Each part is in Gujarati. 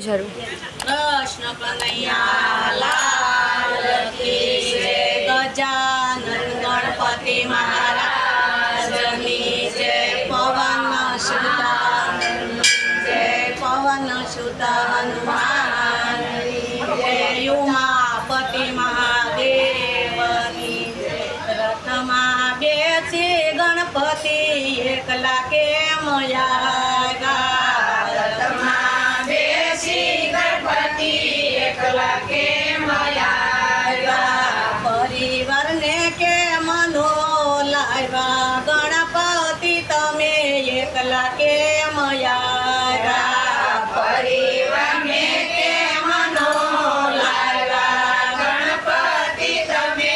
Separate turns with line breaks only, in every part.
શરૂ
કૃષ્ણ કનૈયા લાલ કી જય, ગજાનન ગણપતિ મહારાજની જય, પવન સુત હનુમાનની જય, ઉમાપતિ મહાદેવની જય. રથમાં બેસી ગણપતિ એકલા કેમ આવ્યા? રથમાં બેસી ગણપતિ એકલા કેમ આવ્યા? પરિવારને કેમ નો લાવ્યા? ગણપતિ તમે એકલા કેમ આવ્યા? પરિવારને કેમ નો લાવ્યા? ગણપતિ તમે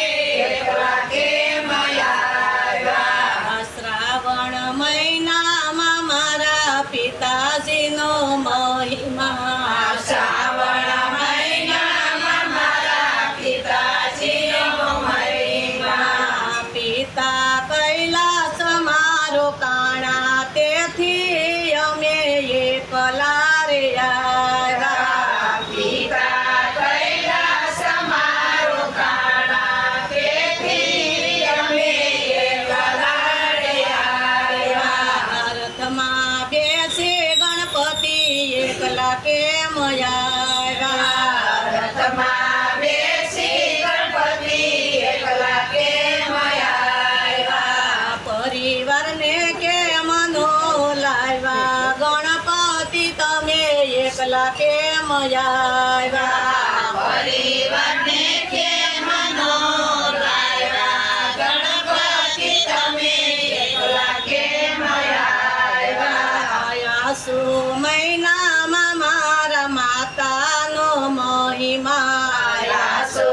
એકલા કેમ આવ્યા? શ્રાવણ મહિનામાં મારા પિતાજીનો મહિમા, શ્રાવણ મહિનામાં મારા પિતાજીનો મહિમા. પિતા કૈલાસ મારો કાણા, તેથી અમે એકલા રે આવ્યા. પિતા કૈલાસ મારો કાણા, તેથી અમે એકલા રે આવ્યા. રથમાં બેસી ગણપતિ એકલા કેમ આવ્યા? રથમાં બેસી ગણપતિ એકલા કેમ આવ્યા? પરિવારને કેમ નો લાવ્યા? ગણપતિ તમે એકલા કેમ આવ્યા? પરિવારને કેમ નો લાવ્યા? ગણપતિ તમે એકલા કેમ આવ્યા? આસુ મહિનામાં મારા માતાનો મહિમા, આસુ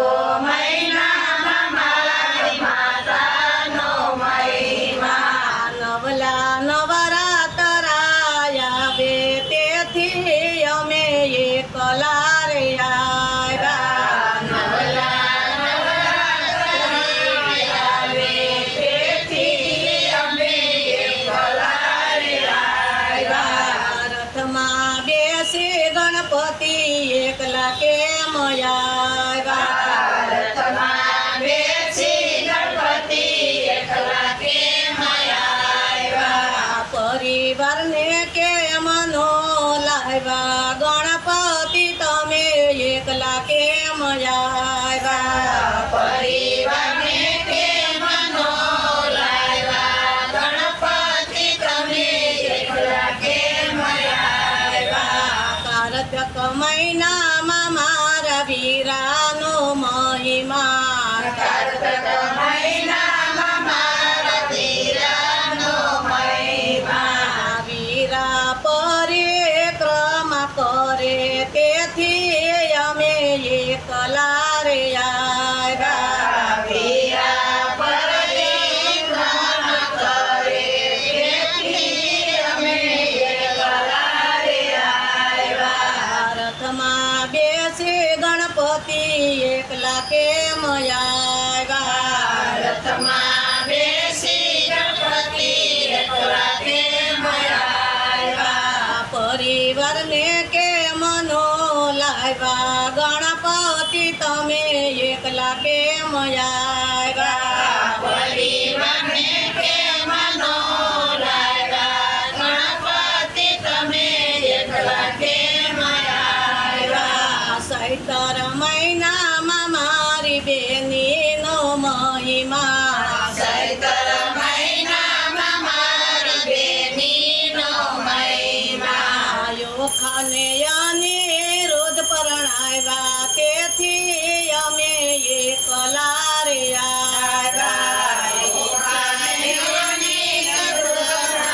મહિનામાં મારી માતાનો મહિમા. નવલા નવરાત્ર આવે, તેથી અમે એકલા રે આવ્યા. નવલા નવરાત્ર આવે, તેથી અમે એકલા રે આવ્યા. રથમાં બેસી ગણપતિ એકલા કેમ આવ્યા? રથમાં બેસી ગણપતિ એકલા કેમ આવ્યા? પરિવારને કેમ નો લાવ્યા? ગણપતિ તમે એકલા કેમ આવ્યા? પરિવારને કેમ નો લાવ્યા? ગણપતિ તમે એકલા કેમ આવ્યા? કાર્તક મહિનામાં મારા વીરાનો મહિમા, કાર્તક મહિનામાં મારા વીરાનો મહિમા. વીરા પરિક્રમા કરે, તેથી અમે એકલા રે આવ્યા. વીરા પરિક્રમા કરે, તેથી અમે એકલા રે આવ્યા. રથમાં બેસી ગણપતિ એકલા કેમ આવ્યા? રથમાં બેસી ગણપતિ એકલા કેમ આવ્યા? પરિવારને કેમ નો લાવ્યા? ગણપતિ તમે એકલા કેમ આવ્યા? પરિવારને કેમ નો લાવ્યા? ગણપતિ તમે એકલા કેમ આવ્યા? ચૈત્ર મહિનામાં મારી બેનીનો મહિમા, ચૈત્ર મહિનામાં મારી બેનીનો મહિમા. યોખાને અનિરુદ્ધ પરણાવ્યા, તેથી અમે એકલા રે આવ્યા. યોખાને અનિરુદ્ધ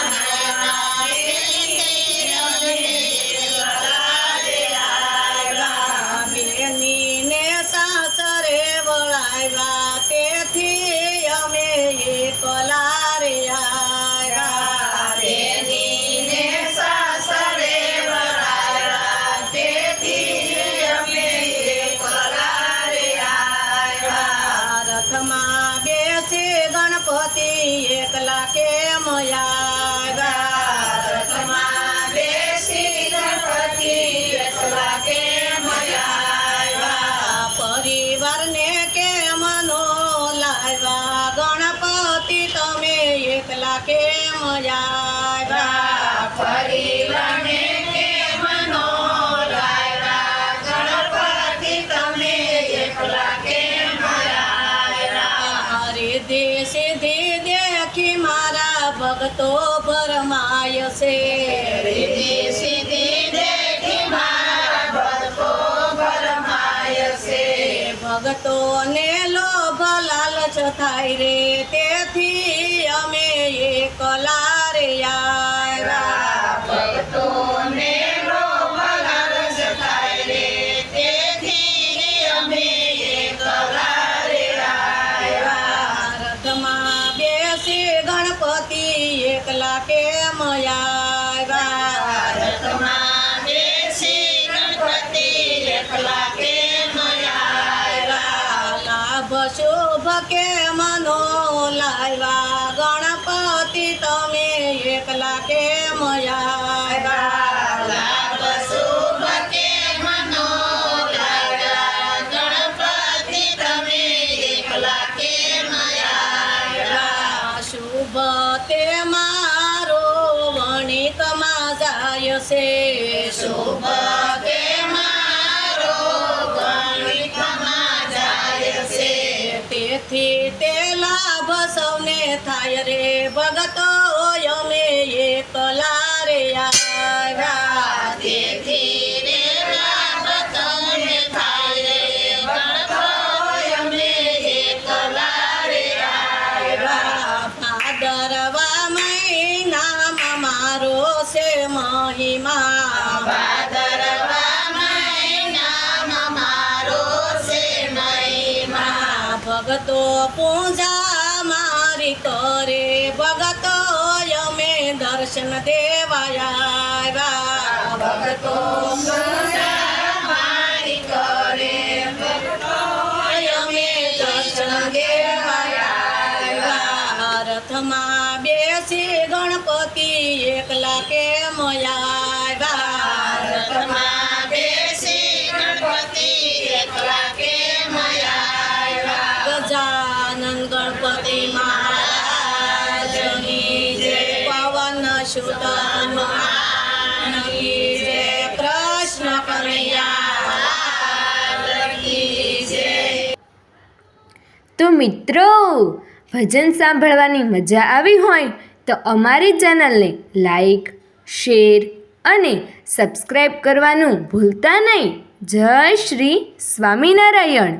પરણાવ્યા, તેથી અમે એકલા રે આવ્યા. બેનીને સાસરે વળાવ્યા, તેથી અમે એકલા રે આવ્યા. બેનીને સાસરે વળાવ્યા, તેથી અમે એકલા રે આવ્યા. રથમાં બેસી ગણપતિ ભગતોને લોભ લાલચ થાય રે, તેથી અમે એકલા રે આવ્યા. ભક્તોને લોભ લાલચ થાય રે, તેથી અમે એકલા રે આવ્યા. રથમાં બેસી ગણપતિ એકલા કેમ આવ્યા? રથમાં બેસી ગણપતિ એકલા કેમ આવ્યા? લાભ શુભ કેમ નો લાવ્યા? ગણપતિ તમે એકલા કેમ આવ્યા? લાભ શુભ કેમ નો લાવ્યા? ગણપતિ તમે એકલા કેમ આવ્યા? શુભ તે મારો વણિકમાં જાય છે, શુભ તે મારો વણિકમાં જાય છે, તેથી તે લાભ સૌને થાય રે. ભગતો અમે એકલા રે આવ્યા, તેથી રે લાભ સૌને થાય રે. ભગતો અમે એકલા રે આવ્યા. ભાદરવા મહિનામાં મારો છે મહિમા, ભાદરવા મહિનામાં મારો છે મહિમા. ભગતો પૂજા મારી કરે, ભગતો અમે દર્શન દેવા આવ્યા. ભગતો પૂજા મારી કરે, ભગતો અમે દર્શન દેવા આવ્યા. રથમાં બેસી ગણપતિ એકલા કેમ આવ્યા? રથમાં બેસી ગણપતિ એકલા કેમ આવ્યા? ગજાનન ગણપતિ મહારાજની જય, પવન સુત હનુમાનની જય, કૃષ્ણ કનૈયાની જય.
તો મિત્રો, ભજન સાંભળવાની મજા આવી હોય તો અમારી ચેનલને લાઈક, શેર અને સબસ્ક્રાઈબ કરવાનું ભૂલતા નહીં. જય શ્રી સ્વામિનારાયણ.